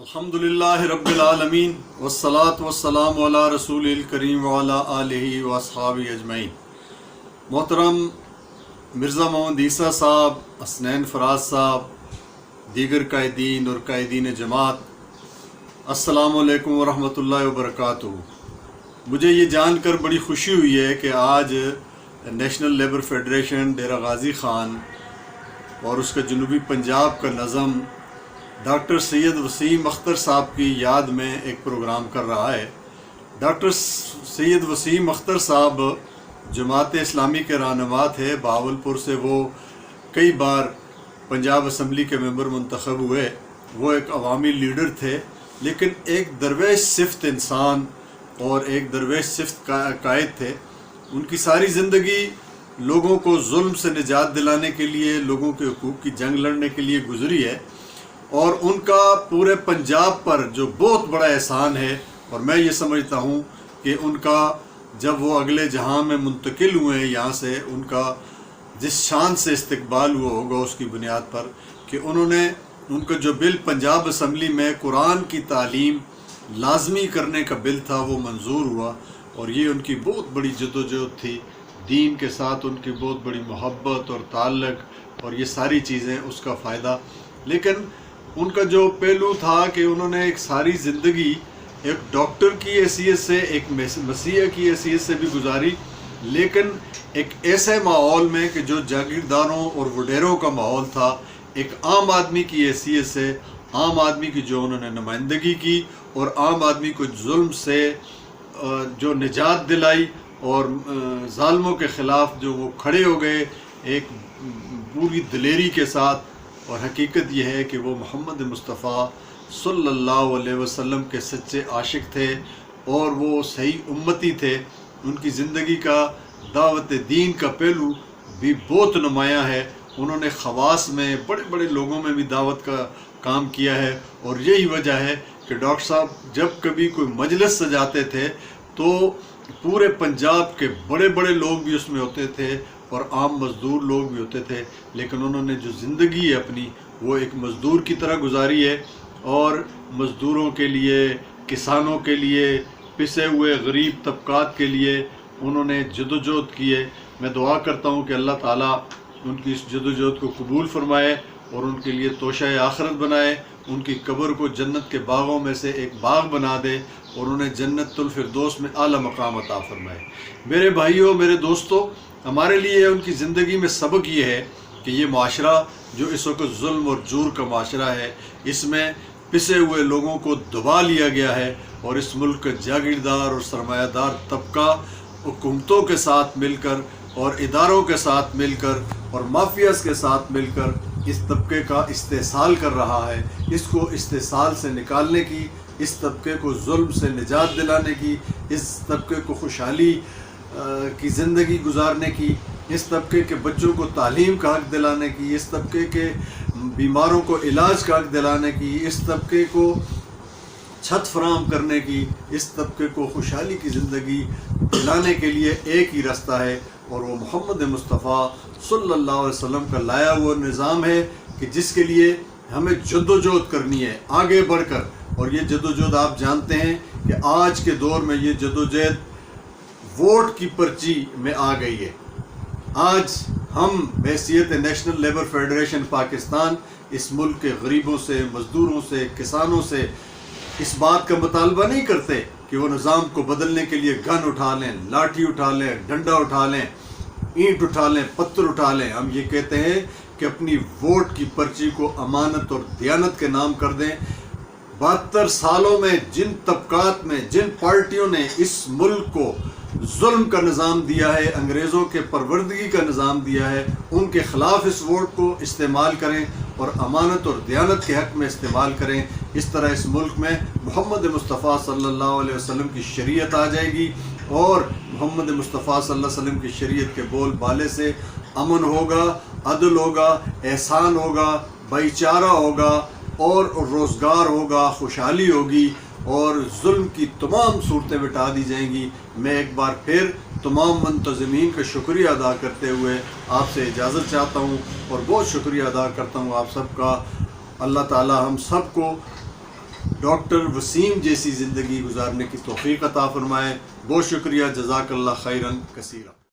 الحمدللہ رب العالمین والصلاة والسلام علی رسول الکریم وعلی آلہ واصحابہ اجمعین۔ محترم مرزا محمد عیسیٰ صاحب، حسنین فراز صاحب، دیگر قائدین اور قائدین جماعت، السلام علیکم ورحمۃ اللہ وبرکاتہ۔ مجھے یہ جان کر بڑی خوشی ہوئی ہے کہ آج national labour federation Dera Ghazi Khan اور اس کا جنوبی پنجاب کا نظم ڈاکٹر سید وسیم اختر صاحب کی یاد میں ایک پروگرام کر رہا ہے۔ ڈاکٹر سید وسیم اختر صاحب جماعت اسلامی کے رہنما تھے، بہاولپور سے وہ کئی بار پنجاب اسمبلی کے ممبر منتخب ہوئے۔ وہ ایک عوامی لیڈر تھے، لیکن ایک درویش صفت انسان اور ایک درویش صفت قائد تھے۔ ان کی ساری زندگی لوگوں کو ظلم سے نجات دلانے کے لیے، لوگوں کے حقوق کی جنگ لڑنے کے لیے گزری ہے، اور ان کا پورے پنجاب پر جو بہت بڑا احسان ہے، اور میں یہ سمجھتا ہوں کہ ان کا جب وہ اگلے جہاں میں منتقل ہوئے ہیں یہاں سے، ان کا جس شان سے استقبال ہوا ہوگا اس کی بنیاد پر کہ ان کا جو بل پنجاب اسمبلی میں قرآن کی تعلیم لازمی کرنے کا بل تھا وہ منظور ہوا، اور یہ ان کی بہت بڑی جدوجہد تھی، دین کے ساتھ ان کی بہت بڑی محبت اور تعلق اور یہ ساری چیزیں، اس کا فائدہ۔ لیکن ان کا جو پہلو تھا کہ انہوں نے ایک ساری زندگی ایک ڈاکٹر کی حیثیت سے، ایک مسیحی کی حیثیت سے بھی گزاری، لیکن ایک ایسے ماحول میں کہ جو جاگیرداروں اور وڈیروں کا ماحول تھا، ایک عام آدمی کی حیثیت سے، عام آدمی کی جو انہوں نے نمائندگی کی اور عام آدمی کو ظلم سے جو نجات دلائی اور ظالموں کے خلاف جو وہ کھڑے ہو گئے ایک پوری دلیری کے ساتھ۔ اور حقیقت یہ ہے کہ وہ محمد مصطفیٰ صلی اللہ علیہ وسلم کے سچے عاشق تھے اور وہ صحیح امتی تھے۔ ان کی زندگی کا دعوت دین کا پہلو بھی بہت نمایاں ہے۔ انہوں نے خواص میں، بڑے بڑے لوگوں میں بھی دعوت کا کام کیا ہے، اور یہی وجہ ہے کہ ڈاکٹر صاحب جب کبھی کوئی مجلس سجاتے تھے تو پورے پنجاب کے بڑے بڑے لوگ بھی اس میں ہوتے تھے اور عام مزدور لوگ بھی ہوتے تھے، لیکن انہوں نے جو زندگی ہے اپنی وہ ایک مزدور کی طرح گزاری ہے، اور مزدوروں کے لیے، کسانوں کے لیے، پسے ہوئے غریب طبقات کے لیے انہوں نے جدوجہد کی ہے۔ میں دعا کرتا ہوں کہ اللہ تعالیٰ ان کی اس جدوجہد کو قبول فرمائے اور ان کے لیے توشہ آخرت بنائے، ان کی قبر کو جنت کے باغوں میں سے ایک باغ بنا دے اور انہیں جنت الفردوس میں اعلیٰ مقام عطا فرمائے۔ میرے بھائیوں، میرے دوستو، ہمارے لیے ان کی زندگی میں سبق یہ ہے کہ یہ معاشرہ جو اس وقت ظلم اور جور کا معاشرہ ہے، اس میں پسے ہوئے لوگوں کو دبا لیا گیا ہے، اور اس ملک کا جاگیردار اور سرمایہ دار طبقہ حکومتوں کے ساتھ مل کر اور اداروں کے ساتھ مل کر اور مافیاز کے ساتھ مل کر اس طبقے کا استحصال کر رہا ہے۔ اس کو استحصال سے نکالنے کی، اس طبقے کو ظلم سے نجات دلانے کی، اس طبقے کو خوشحالی کی زندگی گزارنے کی، اس طبقے کے بچوں کو تعلیم کا حق دلانے کی، اس طبقے کے بیماروں کو علاج کا حق دلانے کی، اس طبقے کو چھت فراہم کرنے کی، اس طبقے کو خوشحالی کی زندگی دلانے کے لیے ایک ہی راستہ ہے، اور وہ محمد مصطفیٰ صلی اللہ علیہ وسلم کا لایا ہوا نظام ہے کہ جس کے لیے ہمیں جدوجہد کرنی ہے آگے بڑھ کر۔ اور یہ جدوجہد آپ جانتے ہیں کہ آج کے دور میں یہ جدوجہد ووٹ کی پرچی میں آ گئی ہے۔ آج ہم بحیثیت نیشنل لیبر فیڈریشن پاکستان اس ملک کے غریبوں سے، مزدوروں سے، کسانوں سے اس بات کا مطالبہ نہیں کرتے کہ وہ نظام کو بدلنے کے لیے گن اٹھا لیں، لاٹھی اٹھا لیں، ڈنڈا اٹھا لیں، اینٹ اٹھا لیں، پتھر اٹھا لیں۔ ہم یہ کہتے ہیں کہ اپنی ووٹ کی پرچی کو امانت اور دیانت کے نام کر دیں۔ 72 سالوں میں جن طبقات میں، جن پارٹیوں نے اس ملک کو ظلم کا نظام دیا ہے، انگریزوں کے پروردگی کا نظام دیا ہے، ان کے خلاف اس ووٹ کو استعمال کریں اور امانت اور دیانت کے حق میں استعمال کریں۔ اس طرح اس ملک میں محمد مصطفیٰ صلی اللہ علیہ وسلم کی شریعت آ جائے گی، اور محمد مصطفیٰ صلی اللہ علیہ وسلم کی شریعت کے بول بالے سے امن ہوگا، عدل ہوگا، احسان ہوگا، بھائی چارہ ہوگا، اور روزگار ہوگا، خوشحالی ہوگی، اور ظلم کی تمام صورتیں مٹا دی جائیں گی۔ میں ایک بار پھر تمام منتظمین کا شکریہ ادا کرتے ہوئے آپ سے اجازت چاہتا ہوں، اور بہت شکریہ ادا کرتا ہوں آپ سب کا۔ اللہ تعالی ہم سب کو ڈاکٹر وسیم جیسی زندگی گزارنے کی توفیق عطا فرمائے. بہت شکریہ. جزاک اللہ خیرن کثیرا.